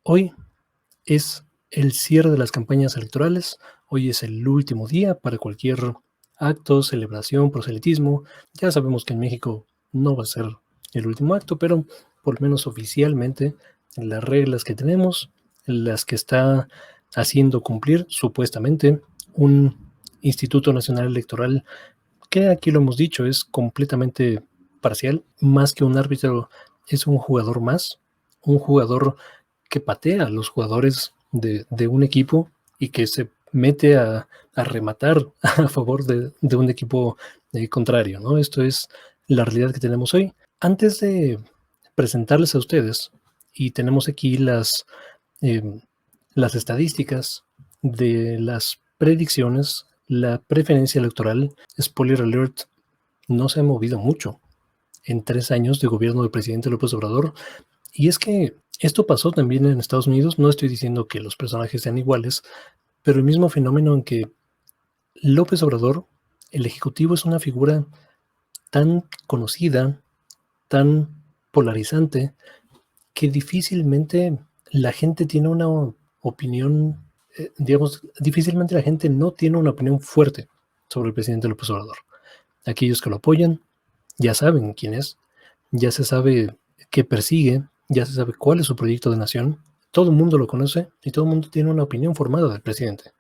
Hoy es el cierre de las campañas electorales, hoy es el último día para cualquier acto, celebración, proselitismo. Ya sabemos que en México no va a ser el último acto, pero por lo menos oficialmente las reglas que tenemos, las que está haciendo cumplir supuestamente un Instituto Nacional Electoral, que aquí lo hemos dicho, es completamente parcial, más que un árbitro, es un jugador más, un jugador que patea a los jugadores de un equipo y que se mete a rematar a favor de un equipo contrario, ¿no? Esto es la realidad que tenemos hoy. Antes de presentarles a ustedes, y tenemos aquí eh, las estadísticas de las predicciones, la preferencia electoral, spoiler alert, no se ha movido mucho en 3 años de gobierno del presidente López Obrador. Y es que esto pasó también en Estados Unidos. No estoy diciendo que los personajes sean iguales, pero el mismo fenómeno en que López Obrador, el Ejecutivo, es una figura tan conocida, tan polarizante, que difícilmente la gente tiene una opinión, digamos, difícilmente la gente no tiene una opinión fuerte sobre el presidente López Obrador. Aquellos que lo apoyan ya saben quién es, ya se sabe qué persigue, ya se sabe cuál es su proyecto de nación, todo el mundo lo conoce y todo el mundo tiene una opinión formada del presidente.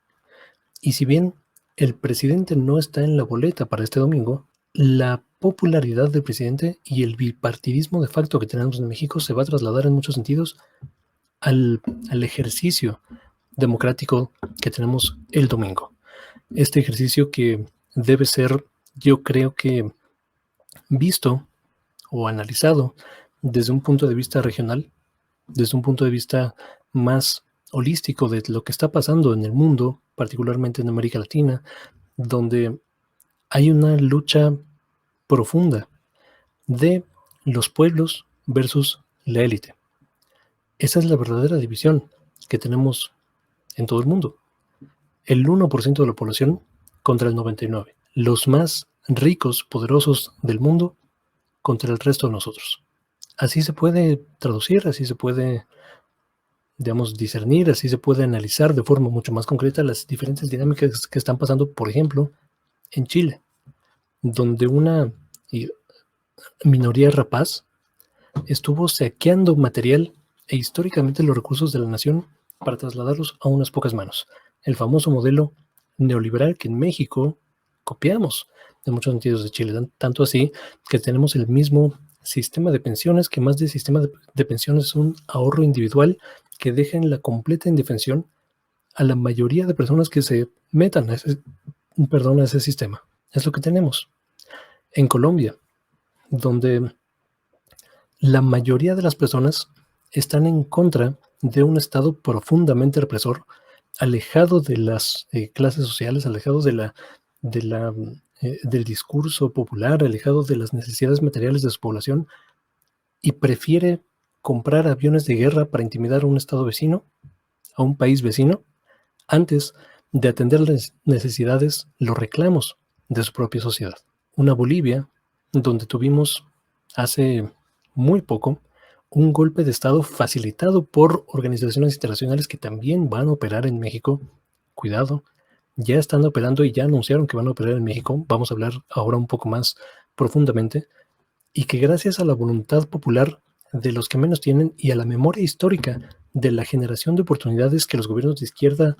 Y si bien el presidente no está en la boleta para este domingo, la popularidad del presidente y el bipartidismo de facto que tenemos en México se va a trasladar en muchos sentidos al, al ejercicio democrático que tenemos el domingo. Este ejercicio que debe ser, yo creo que, visto o analizado desde un punto de vista regional, desde un punto de vista más holístico de lo que está pasando en el mundo, particularmente en América Latina, donde hay una lucha profunda de los pueblos versus la élite. Esa es la verdadera división que tenemos en todo el mundo. El 1% de la población contra el 99%. Los más ricos, poderosos del mundo contra el resto de nosotros. Así se puede traducir, así se puede, digamos, discernir, así se puede analizar de forma mucho más concreta las diferentes dinámicas que están pasando, por ejemplo, en Chile, donde una minoría rapaz estuvo saqueando material e históricamente los recursos de la nación para trasladarlos a unas pocas manos. El famoso modelo neoliberal que en México copiamos en muchos sentidos de Chile, tanto así que tenemos el mismo sistema de pensiones, que más de sistema de pensiones es un ahorro individual que deja en la completa indefensión a la mayoría de personas que se metan a ese sistema. Es lo que tenemos. En Colombia, donde la mayoría de las personas están en contra de un Estado profundamente represor, alejado de las clases sociales, alejado del discurso popular, alejado de las necesidades materiales de su población, y prefiere comprar aviones de guerra para intimidar a un Estado vecino, a un país vecino, antes de atender las necesidades, los reclamos de su propia sociedad. Una Bolivia donde tuvimos hace muy poco un golpe de Estado facilitado por organizaciones internacionales que también van a operar en México. Cuidado, ya están operando y ya anunciaron que van a operar en México. Vamos a hablar ahora un poco más profundamente. Y que gracias a la voluntad popular de los que menos tienen y a la memoria histórica de la generación de oportunidades que los gobiernos de izquierda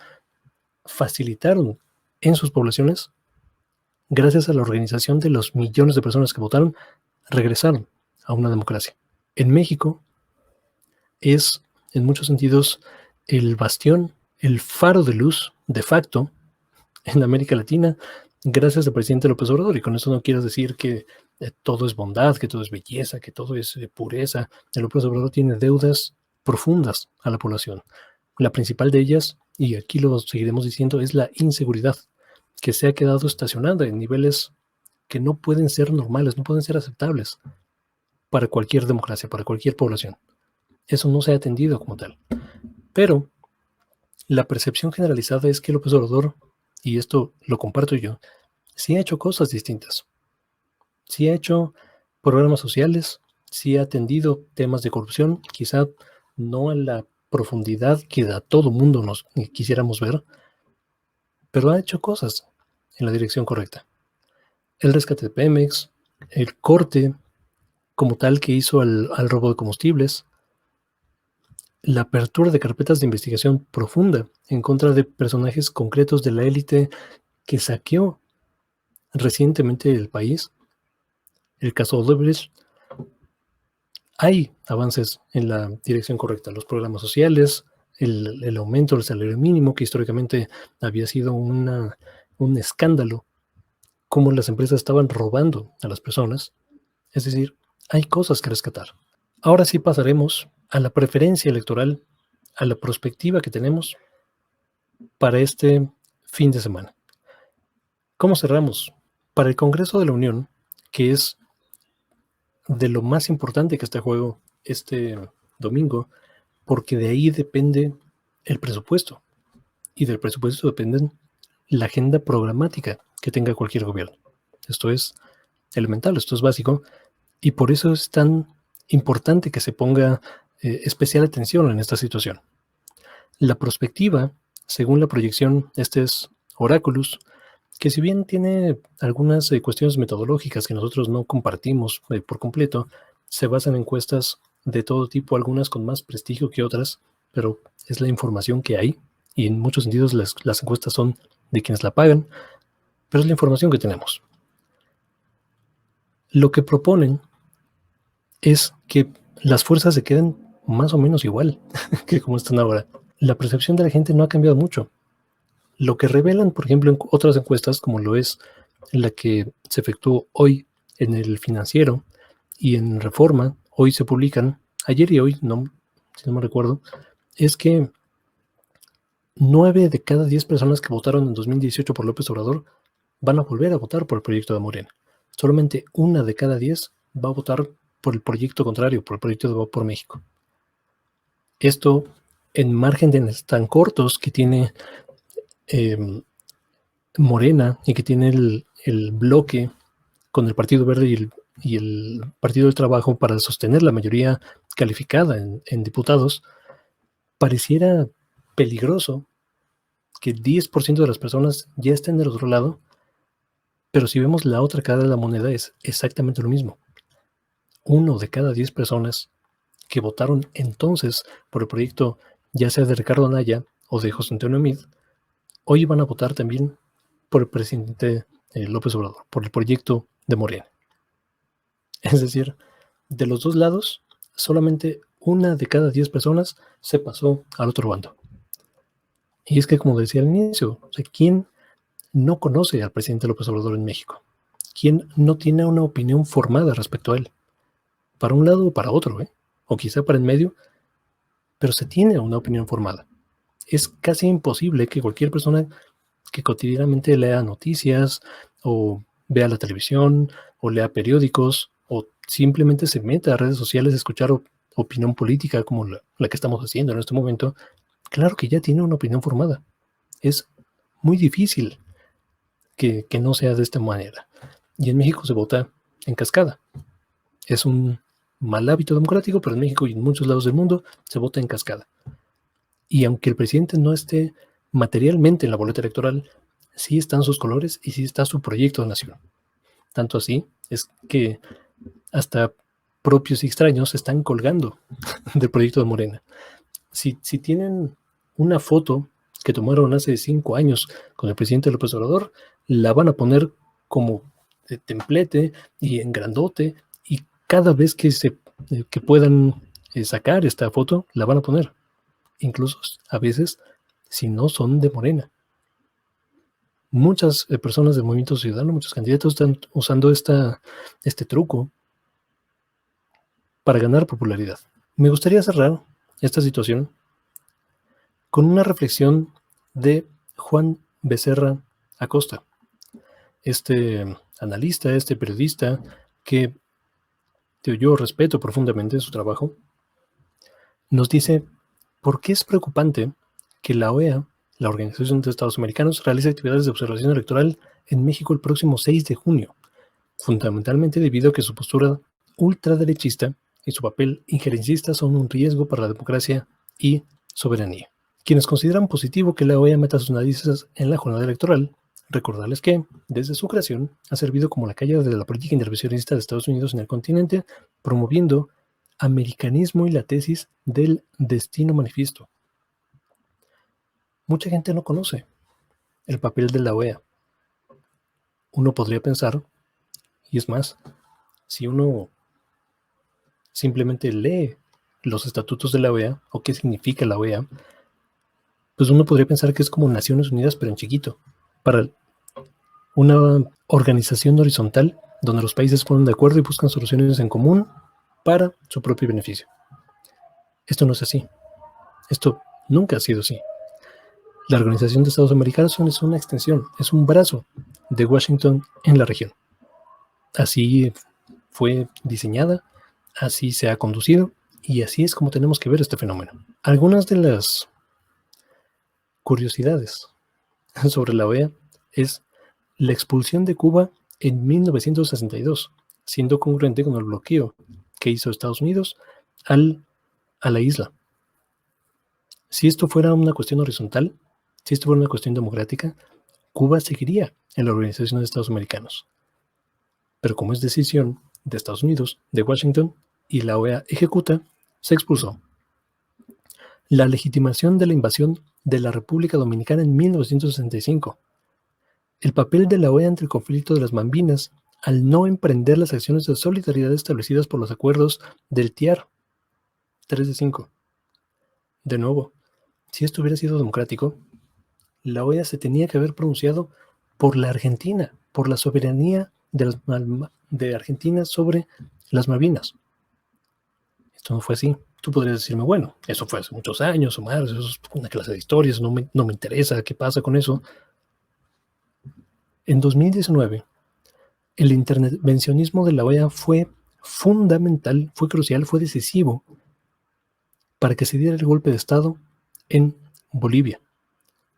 facilitaron en sus poblaciones, gracias a la organización de los millones de personas que votaron, regresaron a una democracia. En México es, en muchos sentidos, el bastión, el faro de luz, de facto, en América Latina, gracias al presidente López Obrador. Y con eso no quiero decir que todo es bondad, que todo es belleza, que todo es pureza. El López Obrador tiene deudas profundas a la población. La principal de ellas, y aquí lo seguiremos diciendo, es la inseguridad, que se ha quedado estacionada en niveles que no pueden ser normales, no pueden ser aceptables para cualquier democracia, para cualquier población. Eso no se ha atendido como tal. Pero la percepción generalizada es que López Obrador, y esto lo comparto yo, sí ha hecho cosas distintas. Sí ha hecho programas sociales, sí ha atendido temas de corrupción, quizá no a la profundidad que a todo mundo nos quisiéramos ver, pero ha hecho cosas en la dirección correcta. El rescate de Pemex, el corte como tal que hizo al robo de combustibles, la apertura de carpetas de investigación profunda en contra de personajes concretos de la élite que saqueó recientemente el país, el caso Odebrecht. Hay avances en la dirección correcta, los programas sociales, el aumento del salario mínimo, que históricamente había sido un escándalo, cómo las empresas estaban robando a las personas. Es decir, hay cosas que rescatar. Ahora sí pasaremos a la preferencia electoral, a la perspectiva que tenemos para este fin de semana. ¿Cómo cerramos? Para el Congreso de la Unión, que es de lo más importante que está en juego este domingo, porque de ahí depende el presupuesto, y del presupuesto depende la agenda programática que tenga cualquier gobierno. Esto es elemental, esto es básico, y por eso es tan importante que se ponga especial atención en esta situación. La perspectiva, según la proyección, este es Oráculos, que si bien tiene algunas cuestiones metodológicas que nosotros no compartimos por completo, se basan en encuestas de todo tipo, algunas con más prestigio que otras, pero es la información que hay, y en muchos sentidos las encuestas son de quienes la pagan, pero es la información que tenemos. Lo que proponen es que las fuerzas se queden más o menos igual que como están ahora. La percepción de la gente no ha cambiado mucho. Lo que revelan, por ejemplo, en otras encuestas, como lo es la que se efectuó hoy en el Financiero y en Reforma, hoy se publican, ayer y hoy, no, si no me recuerdo, es que 9 de cada 10 personas que votaron en 2018 por López Obrador van a volver a votar por el proyecto de Morena. Solamente 1 de cada 10 va a votar por el proyecto contrario, por el proyecto de Va por México. Esto en márgenes tan cortos que tiene Morena y que tiene el bloque con el Partido Verde y el Partido del Trabajo para sostener la mayoría calificada en diputados, pareciera peligroso que el 10% de las personas ya estén del otro lado, pero si vemos la otra cara de la moneda es exactamente lo mismo. 1 de cada 10 personas que votaron entonces por el proyecto, ya sea de Ricardo Anaya o de José Antonio Meade, hoy van a votar también por el presidente López Obrador, por el proyecto de Morena. Es decir, de los dos lados, solamente 1 de cada 10 personas se pasó al otro bando. Y es que, como decía al inicio, o sea, ¿quién no conoce al presidente López Obrador en México? ¿Quién no tiene una opinión formada respecto a él? Para un lado o para otro, o quizá para en medio, pero se tiene una opinión formada. Es casi imposible que cualquier persona que cotidianamente lea noticias o vea la televisión o lea periódicos o simplemente se meta a redes sociales a escuchar opinión política como la que estamos haciendo en este momento, claro que ya tiene una opinión formada. Es muy difícil que no sea de esta manera. Y en México se vota en cascada. Es un mal hábito democrático, pero en México y en muchos lados del mundo se vota en cascada. Y aunque el presidente no esté materialmente en la boleta electoral, sí están sus colores y sí está su proyecto de nación. Tanto así es que hasta propios y extraños se están colgando del proyecto de Morena. Si tienen una foto que tomaron hace 5 años con el presidente López Obrador, la van a poner como de templete y en grandote, y cada vez que puedan sacar esta foto, la van a poner. Incluso a veces si no son de Morena. Muchas personas del Movimiento Ciudadano, muchos candidatos están usando este truco para ganar popularidad. Me gustaría cerrar esta situación con una reflexión de Juan Becerra Acosta, este analista, este periodista que yo respeto profundamente su trabajo. Nos dice: ¿por qué es preocupante que la OEA, la Organización de Estados Americanos, realice actividades de observación electoral en México el próximo 6 de junio? Fundamentalmente debido a que su postura ultraderechista y su papel injerencista son un riesgo para la democracia y soberanía. Quienes consideran positivo que la OEA meta sus narices en la jornada electoral, recordarles que, desde su creación, ha servido como la calle de la política intervencionista de Estados Unidos en el continente, promoviendo americanismo y la tesis del destino manifiesto. Mucha gente no conoce el papel de la OEA. Uno podría pensar, y es más, si uno simplemente lee los estatutos de la OEA o qué significa la OEA, pues uno podría pensar que es como Naciones Unidas pero en chiquito, para una organización horizontal donde los países ponen de acuerdo y buscan soluciones en común para su propio beneficio. Esto no es así. Esto nunca ha sido así. La Organización de Estados Americanos es una extensión, es un brazo de Washington en la región. Así fue diseñada, así se ha conducido y así es como tenemos que ver este fenómeno. Algunas de las curiosidades sobre la OEA es la expulsión de Cuba en 1962, siendo congruente con el bloqueo que hizo Estados Unidos a la isla. Si esto fuera una cuestión horizontal, si esto fuera una cuestión democrática, Cuba seguiría en la Organización de Estados Americanos. Pero como es decisión de Estados Unidos, de Washington, y la OEA ejecuta, se expulsó. La legitimación de la invasión de la República Dominicana en 1965. El papel de la OEA ante el conflicto de las Malvinas al no emprender las acciones de solidaridad establecidas por los acuerdos del TIAR 3 de 5. De nuevo, si esto hubiera sido democrático, la OEA se tenía que haber pronunciado por la Argentina, por la soberanía de Argentina sobre las Malvinas. Esto no fue así. Tú podrías decirme, bueno, eso fue hace muchos años o más, eso es una clase de historias, no me interesa qué pasa con eso. En 2019, el intervencionismo de la OEA fue fundamental, fue crucial, fue decisivo para que se diera el golpe de Estado en Bolivia,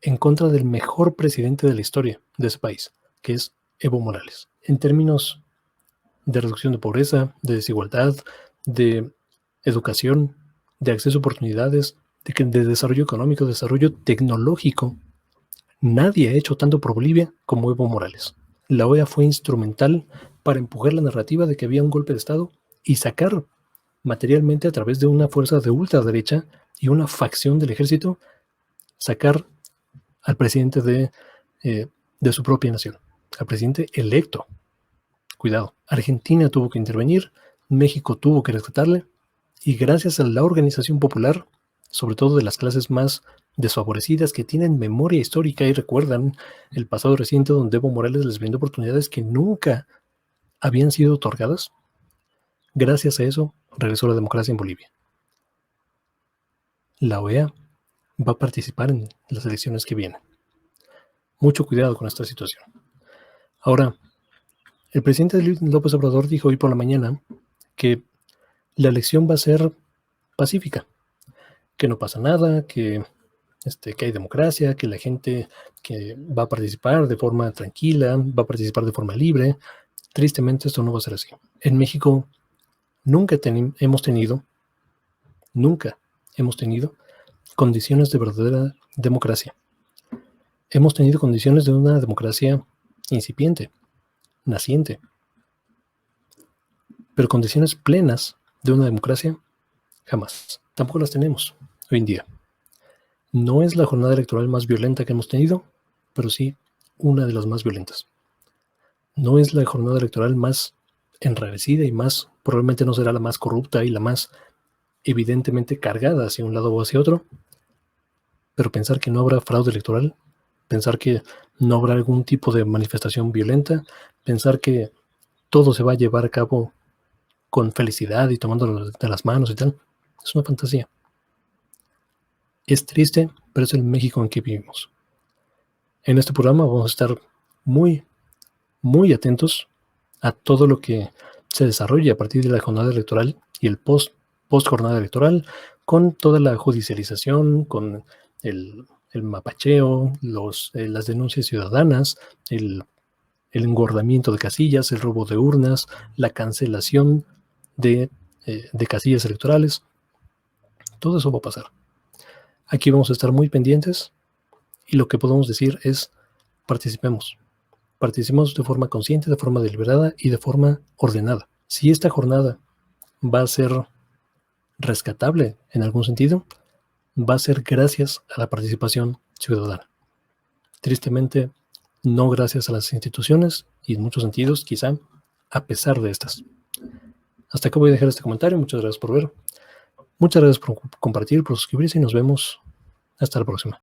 en contra del mejor presidente de la historia de ese país, que es Evo Morales. En términos de reducción de pobreza, de desigualdad, de educación, de acceso a oportunidades, de desarrollo económico, desarrollo tecnológico, nadie ha hecho tanto por Bolivia como Evo Morales. La OEA fue instrumental para empujar la narrativa de que había un golpe de Estado y sacar materialmente a través de una fuerza de ultraderecha y una facción del ejército, sacar al presidente de su propia nación, al presidente electo. Cuidado, Argentina tuvo que intervenir, México tuvo que rescatarle, y gracias a la organización popular, sobre todo de las clases más desfavorecidas que tienen memoria histórica y recuerdan el pasado reciente donde Evo Morales les brindó oportunidades que nunca habían sido otorgadas, gracias a eso regresó la democracia en Bolivia. La OEA va a participar en las elecciones que vienen. Mucho cuidado con esta situación. Ahora, el presidente López Obrador dijo hoy por la mañana que la elección va a ser pacífica, que no pasa nada, que hay democracia, que la gente que va a participar de forma tranquila, va a participar de forma libre. Tristemente esto no va a ser así. En México nunca hemos tenido condiciones de verdadera democracia. Hemos tenido condiciones de una democracia incipiente, naciente, pero condiciones plenas de una democracia, jamás. Tampoco las tenemos hoy en día. No es la jornada electoral más violenta que hemos tenido, pero sí una de las más violentas. No es la jornada electoral más enrarecida y probablemente no será la más corrupta y la más evidentemente cargada hacia un lado o hacia otro, pero pensar que no habrá fraude electoral, pensar que no habrá algún tipo de manifestación violenta, pensar que todo se va a llevar a cabo con felicidad y tomándolo de las manos y tal, es una fantasía. Es triste, pero es el México en que vivimos. En este programa vamos a estar muy, muy atentos a todo lo que se desarrolle a partir de la jornada electoral y el post jornada electoral, con toda la judicialización, con el mapacheo, las denuncias ciudadanas, el engordamiento de casillas, el robo de urnas, la cancelación de casillas electorales. Todo eso va a pasar. Aquí vamos a estar muy pendientes y lo que podemos decir es participemos. Participemos de forma consciente, de forma deliberada y de forma ordenada. Si esta jornada va a ser rescatable en algún sentido, va a ser gracias a la participación ciudadana. Tristemente, no gracias a las instituciones y en muchos sentidos, quizá, a pesar de estas. Hasta acá voy a dejar este comentario. Muchas gracias por ver. Muchas gracias por compartir, por suscribirse y nos vemos hasta la próxima.